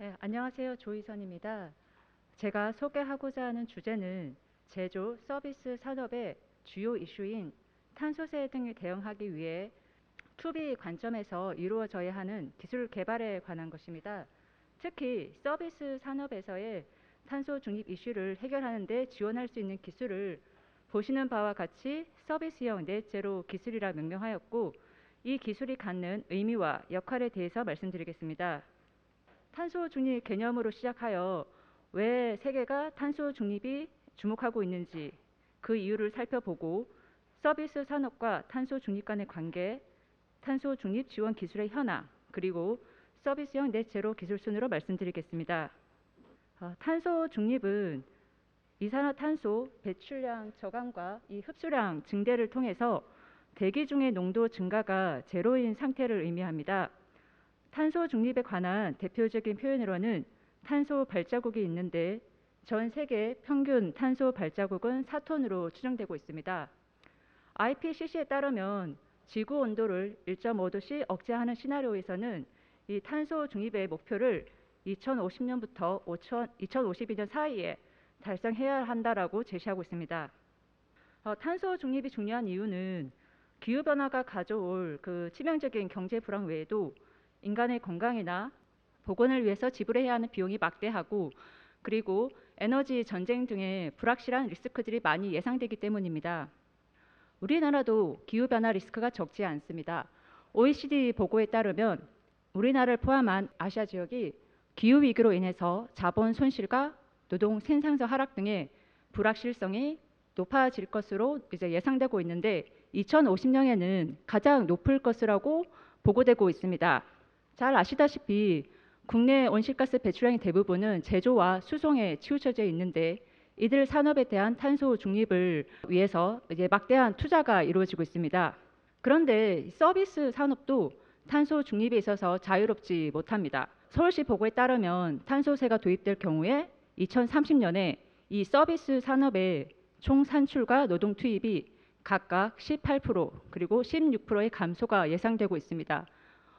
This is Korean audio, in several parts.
네, 안녕하세요. 조희선입니다. 제가 소개하고자 하는 주제는 제조 서비스 산업의 주요 이슈인 탄소세 등에 대응하기 위해 투비 관점에서 이루어져야 하는 기술 개발에 관한 것입니다. 특히 서비스 산업에서의 탄소 중립 이슈를 해결하는 데 지원할 수 있는 기술을 보시는 바와 같이 서비스형 넷제로 기술이라 명명하였고, 이 기술이 갖는 의미와 역할에 대해서 말씀드리겠습니다. 탄소 중립 개념으로 시작하여 왜 세계가 탄소 중립이 주목하고 있는지 그 이유를 살펴보고, 서비스 산업과 탄소 중립 간의 관계, 탄소 중립 지원 기술의 현황, 그리고 서비스형 넷제로 기술 순으로 말씀드리겠습니다. 탄소 중립은 이산화탄소 배출량 저감과 이 흡수량 증대를 통해서 대기 중의 농도 증가가 제로인 상태를 의미합니다. 탄소 중립에 관한 대표적인 표현으로는 탄소 발자국이 있는데, 전 세계 평균 탄소 발자국은 4톤으로 추정되고 있습니다. IPCC에 따르면 지구 온도를 1.5도씩 억제하는 시나리오에서는 이 탄소 중립의 목표를 2050년부터 2052년 사이에 달성해야 한다라고 제시하고 있습니다. 탄소 중립이 중요한 이유는 기후변화가 가져올 그 치명적인 경제 불황 외에도 인간의 건강이나 보건을 위해서 지불해야 하는 비용이 막대하고, 그리고 에너지 전쟁 등의 불확실한 리스크들이 많이 예상되기 때문입니다. 우리나라도 기후변화 리스크가 적지 않습니다. OECD 보고에 따르면 우리나라를 포함한 아시아 지역이 기후위기로 인해서 자본 손실과 노동 생산성 하락 등의 불확실성이 높아질 것으로 예상되고 있는데, 2050년에는 가장 높을 것이라고 보고되고 있습니다. 잘 아시다시피 국내 온실가스 배출량의 대부분은 제조와 수송에 치우쳐져 있는데, 이들 산업에 대한 탄소 중립을 위해서 막대한 투자가 이루어지고 있습니다. 그런데 서비스 산업도 탄소 중립에 있어서 자유롭지 못합니다. 서울시 보고에 따르면 탄소세가 도입될 경우에 2030년에 이 서비스 산업의 총 산출과 노동 투입이 각각 18% 그리고 16%의 감소가 예상되고 있습니다.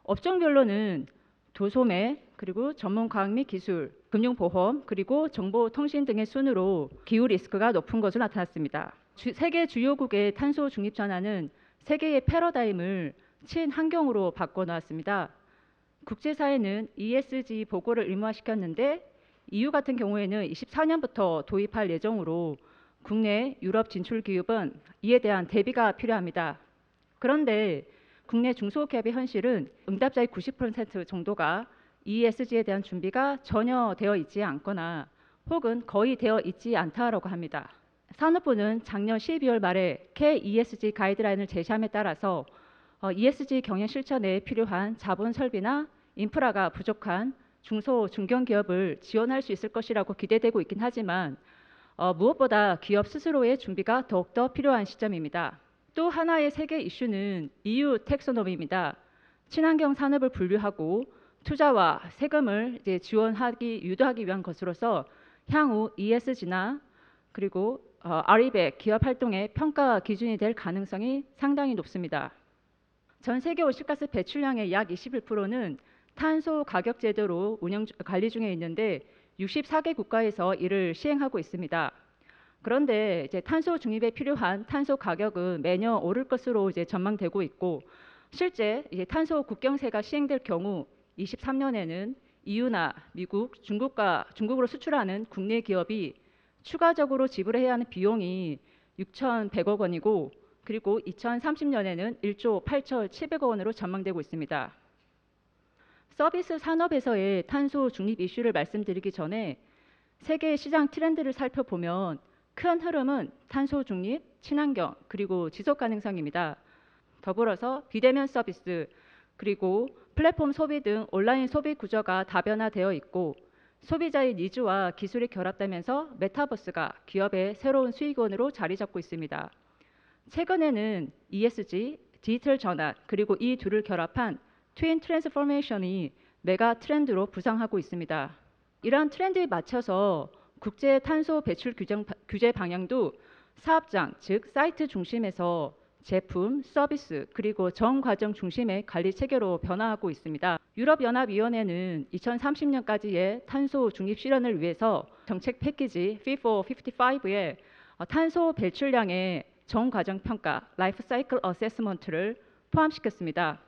업종별로는 도소매, 그리고 전문과학 및 기술, 금융보험, 그리고 정보통신 등의 순으로 기후 리스크가 높은 것으로 나타났습니다. 세계 주요국의 탄소 중립 전환은 세계의 패러다임을 친환경으로 바꿔놓았습니다. 국제사회는 ESG 보고를 의무화시켰는데, EU 같은 경우에는 24년부터 도입할 예정으로 국내 유럽 진출 기업은 이에 대한 대비가 필요합니다. 그런데 국내 중소기업의 현실은 응답자의 90% 정도가 ESG에 대한 준비가 전혀 되어 있지 않거나 혹은 거의 되어 있지 않다라고 합니다. 산업부는 작년 12월 말에 K-ESG 가이드라인을 제시함에 따라서 ESG 경영 실천에 필요한 자본 설비나 인프라가 부족한 중소 중견기업을 지원할 수 있을 것이라고 기대되고 있긴 하지만 무엇보다 기업 스스로의 준비가 더욱더 필요한 시점입니다. 또 하나의 세계 이슈는 EU 텍소노미입니다. 친환경 산업을 분류하고 투자와 세금을 지원하기 유도하기 위한 것으로서 향후 ESG나 그리고 RE100 기업 활동의 평가 기준이 될 가능성이 상당히 높습니다. 전 세계 온실가스 배출량의 약 21%는 탄소 가격 제도로 관리 중에 있는데 64개 국가에서 이를 시행하고 있습니다. 그런데 탄소 중립에 필요한 탄소 가격은 매년 오를 것으로 전망되고 있고, 실제 탄소 국경세가 시행될 경우 23년에는 EU나 미국, 중국으로 수출하는 국내 기업이 추가적으로 지불해야 하는 비용이 6,100억 원이고, 그리고 2030년에는 1조 8,700억 원으로 전망되고 있습니다. 서비스 산업에서의 탄소 중립 이슈를 말씀드리기 전에 세계 시장 트렌드를 살펴보면 큰 흐름은 탄소 중립, 친환경, 그리고 지속 가능성입니다. 더불어서 비대면 서비스, 그리고 플랫폼 소비 등 온라인 소비 구조가 다변화되어 있고, 소비자의 니즈와 기술이 결합되면서 메타버스가 기업의 새로운 수익원으로 자리 잡고 있습니다. 최근에는 ESG, 디지털 전환, 그리고 이 둘을 결합한 트윈 트랜스포메이션이 메가 트렌드로 부상하고 있습니다. 이러한 트렌드에 맞춰서 국제 탄소 배출 규제 방향도 사업장, 즉 사이트 중심에서 제품, 서비스, 그리고 전 과정 중심의 관리 체계로 변화하고 있습니다. 유럽연합위원회는 2030년까지의 탄소 중립 실현을 위해서 정책 패키지 Fit for 55에 탄소 배출량의 전 과정 평가, 라이프 사이클 어세스먼트를 포함시켰습니다.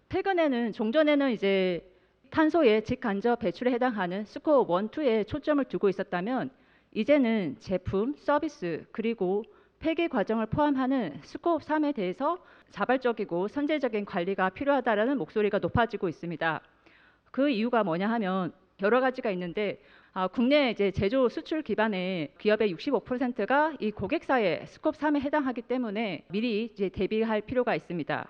최근에는 종전에는 이제 탄소의 직간접 배출에 해당하는 스코어 1, 2에 초점을 두고 있었다면 이제는 제품, 서비스, 그리고 폐기 과정을 포함하는 스코어 3에 대해서 자발적이고 선제적인 관리가 필요하다라는 목소리가 높아지고 있습니다. 그 이유가 뭐냐 하면 여러 가지가 있는데 국내 이제 제조 수출 기반의 기업의 65%가 이 고객사의 스코어 3에 해당하기 때문에 미리 이제 대비할 필요가 있습니다.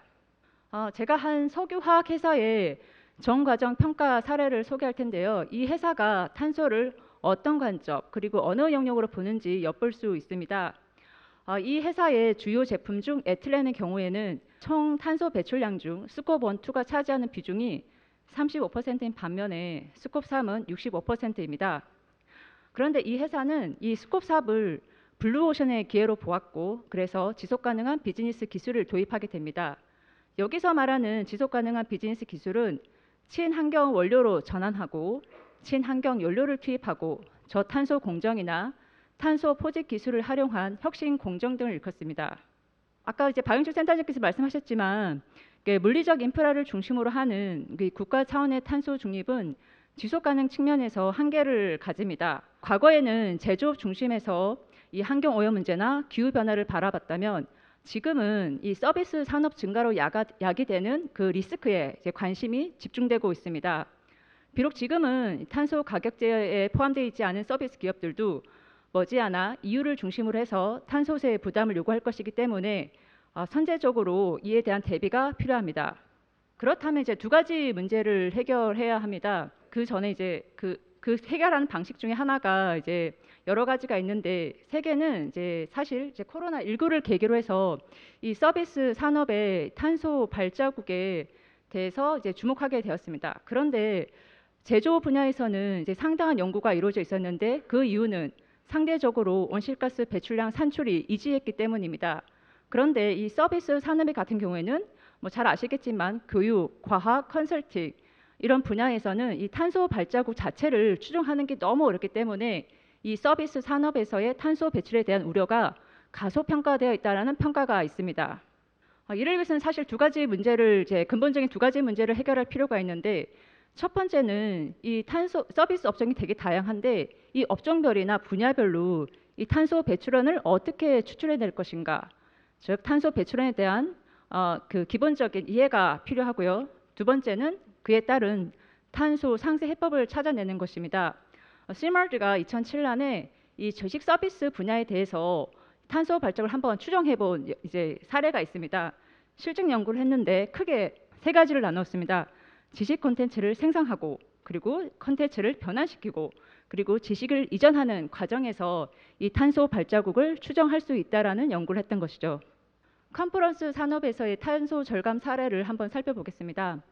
제가 한 석유화학 회사의 전 과정 평가 사례를 소개할 텐데요. 이 회사가 탄소를 어떤 관점 그리고 어느 영역으로 보는지 엿볼 수 있습니다. 이 회사의 주요 제품 중 에틸렌의 경우에는 총 탄소 배출량 중 스콥 1, 2가 차지하는 비중이 35%인 반면에 스콥 3은 65%입니다. 그런데 이 회사는 이 스콥 3을 블루오션의 기회로 보았고 그래서 지속가능한 비즈니스 기술을 도입하게 됩니다. 여기서 말하는 지속가능한 비즈니스 기술은 친환경 원료로 전환하고 친환경 연료를 투입하고 저탄소 공정이나 탄소 포집 기술을 활용한 혁신 공정 등을 일컫습니다. 아까 이제 박영철 센터장께서 말씀하셨지만 물리적 인프라를 중심으로 하는 국가 차원의 탄소 중립은 지속 가능 측면에서 한계를 가집니다. 과거에는 제조업 중심에서 이 환경 오염 문제나 기후 변화를 바라봤다면 지금은 이 서비스 산업 증가로 야기되는 그 리스크에 이제 관심이 집중되고 있습니다. 비록 지금은 탄소 가격제에 포함되어 있지 않은 서비스 기업들도 머지않아 EU를 중심으로 해서 탄소세 부담을 요구할 것이기 때문에 선제적으로 이에 대한 대비가 필요합니다. 그렇다면 이제 두 가지 문제를 해결해야 합니다. 그 전에 이제 그 해결하는 방식 중에 하나가 이제 여러 가지가 있는데 세계는 이제 사실 이제 코로나19를 계기로 해서 이 서비스 산업의 탄소 발자국에 대해서 이제 주목하게 되었습니다. 그런데 제조 분야에서는 이제 상당한 연구가 이루어져 있었는데 그 이유는 상대적으로 온실가스 배출량 산출이 이지했기 때문입니다. 그런데 이 서비스 산업 같은 경우에는 뭐 잘 아시겠지만 교육, 과학, 컨설팅 이런 분야에서는 이 탄소 발자국 자체를 추정하는 게 너무 어렵기 때문에 이 서비스 산업에서의 탄소 배출에 대한 우려가 가소평가되어 있다는 평가가 있습니다. 이를 위해서는 사실 두 가지 문제를 이제 근본적인 두 가지 문제를 해결할 필요가 있는데 첫 번째는 이 탄소 서비스 업종이 되게 다양한데 이 업종별이나 분야별로 이 탄소 배출원을 어떻게 추출해낼 것인가, 즉 탄소 배출원에 대한 그 기본적인 이해가 필요하고요. 두 번째는 그에 따른 탄소 상세 해법을 찾아내는 것입니다. 시마드가 2007년에 이 주식 서비스 분야에 대해서 탄소 발자국을 한번 추정해본 이제 사례가 있습니다. 실증 연구를 했는데 크게 세 가지를 나눴습니다. 지식 콘텐츠를 생성하고 그리고 콘텐츠를 변환시키고 그리고 지식을 이전하는 과정에서 이 탄소 발자국을 추정할 수 있다라는 연구를 했던 것이죠. 컨퍼런스 산업에서의 탄소 절감 사례를 한번 살펴보겠습니다.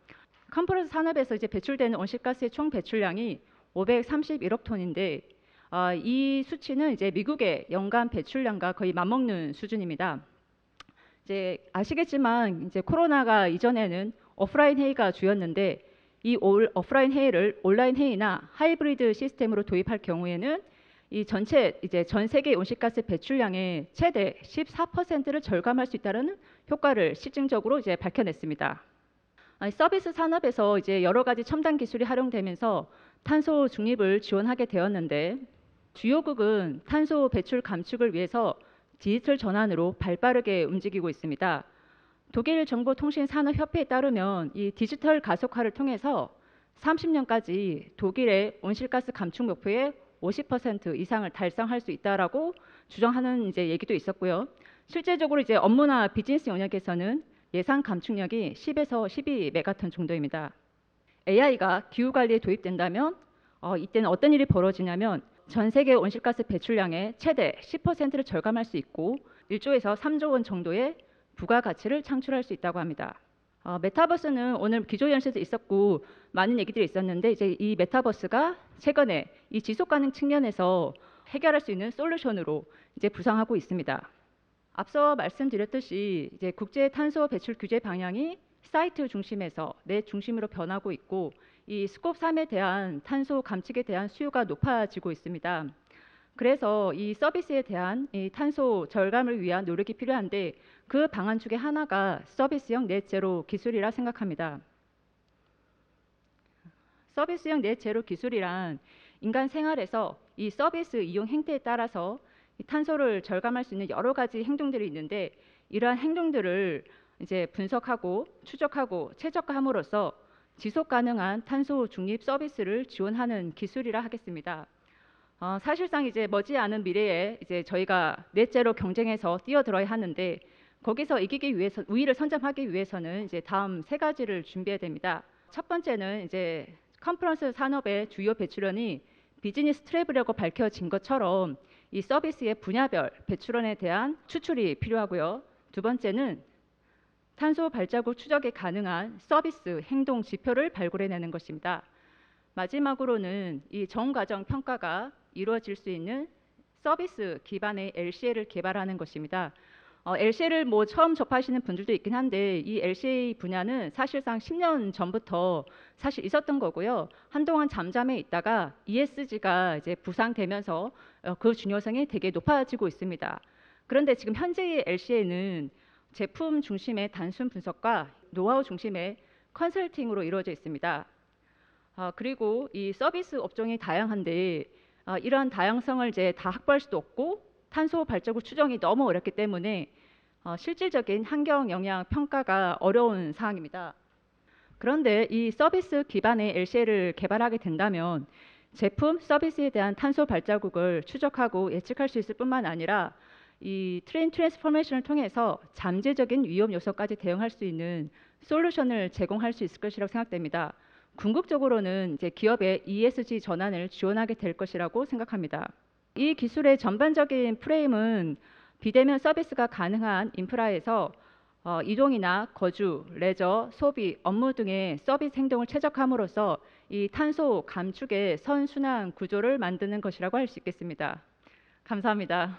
컨퍼런스 산업에서 이제 배출되는 온실가스의 총 배출량이 531억 톤인데 이 수치는 이제 미국의 연간 배출량과 거의 맞먹는 수준입니다. 이제 아시겠지만 이제 코로나가 이전에는 오프라인 회의가 주였는데 이 오프라인 회의를 온라인 회의나 하이브리드 시스템으로 도입할 경우에는 이 전체 이제 전 세계 온실가스 배출량의 최대 14%를 절감할 수 있다는 효과를 실증적으로 이제 밝혀냈습니다. 서비스 산업에서 이제 여러 가지 첨단 기술이 활용되면서 탄소 중립을 지원하게 되었는데 주요국은 탄소 배출 감축을 위해서 디지털 전환으로 발빠르게 움직이고 있습니다. 독일 정보통신산업협회에 따르면 이 디지털 가속화를 통해서 30년까지 독일의 온실가스 감축 목표의 50% 이상을 달성할 수 있다라고 주장하는 이제 얘기도 있었고요. 실제적으로 이제 업무나 비즈니스 영역에서는 예상 감축력이 10에서 12메가톤 정도입니다. AI가 기후 관리에 도입된다면 이때는 어떤 일이 벌어지냐면 전 세계 온실가스 배출량의 최대 10%를 절감할 수 있고 1조에서 3조 원 정도의 부가가치를 창출할 수 있다고 합니다. 메타버스는 오늘 기조연설에서 있었고 많은 얘기들이 있었는데 이제 이 메타버스가 최근에 이 지속가능 측면에서 해결할 수 있는 솔루션으로 이제 부상하고 있습니다. 앞서 말씀드렸듯이 이제 국제 탄소 배출 규제 방향이 사이트 중심에서 넷 중심으로 변하고 있고, 이 스콥 3에 대한 탄소 감축에 대한 수요가 높아지고 있습니다. 그래서 이 서비스에 대한 이 탄소 절감을 위한 노력이 필요한데, 그 방안 중에 하나가 서비스형 넷 제로 기술이라 생각합니다. 서비스형 넷 제로 기술이란 인간 생활에서 이 서비스 이용 행태에 따라서 이 탄소를 절감할 수 있는 여러 가지 행동들이 있는데, 이러한 행동들을 이제 분석하고 추적하고 최적화함으로써 지속 가능한 탄소 중립 서비스를 지원하는 기술이라 하겠습니다. 사실상 이제 머지않은 미래에 이제 저희가 넷제로 경쟁해서 뛰어들어야 하는데, 거기서 이기기 위해서, 우위를 선점하기 위해서는 이제 다음 세 가지를 준비해야 됩니다. 첫 번째는 이제 컨퍼런스 산업의 주요 배출원이 비즈니스 트래블이라고 밝혀진 것처럼 이 서비스의 분야별 배출원에 대한 추출이 필요하고요. 두 번째는 탄소 발자국 추적이 가능한 서비스 행동 지표를 발굴해내는 것입니다. 마지막으로는 이 전과정 평가가 이루어질 수 있는 서비스 기반의 LCA를 개발하는 것입니다. LCA를 뭐 처음 접하시는 분들도 있긴 한데, 이 LCA 분야는 사실상 10년 전부터 사실 있었던 거고요. 한동안 잠잠해 있다가 ESG가 이제 부상되면서 그 중요성이 되게 높아지고 있습니다. 그런데 지금 현재의 LCA는 제품 중심의 단순 분석과 노하우 중심의 컨설팅으로 이루어져 있습니다. 그리고 이 서비스 업종이 다양한데, 이러한 다양성을 이제 다 확보할 수도 없고 탄소 발자국 추정이 너무 어렵기 때문에 실질적인 환경 영향 평가가 어려운 사항입니다. 그런데 이 서비스 기반의 LCA를 개발하게 된다면 제품, 서비스에 대한 탄소 발자국을 추적하고 예측할 수 있을 뿐만 아니라 이 트레인 트랜스포메이션을 통해서 잠재적인 위험 요소까지 대응할 수 있는 솔루션을 제공할 수 있을 것이라고 생각됩니다. 궁극적으로는 이제 기업의 ESG 전환을 지원하게 될 것이라고 생각합니다. 이 기술의 전반적인 프레임은 비대면 서비스가 가능한 인프라에서 이동이나 거주, 레저, 소비, 업무 등의 서비스 행동을 최적화함으로써 이 탄소 감축의 선순환 구조를 만드는 것이라고 할 수 있겠습니다. 감사합니다.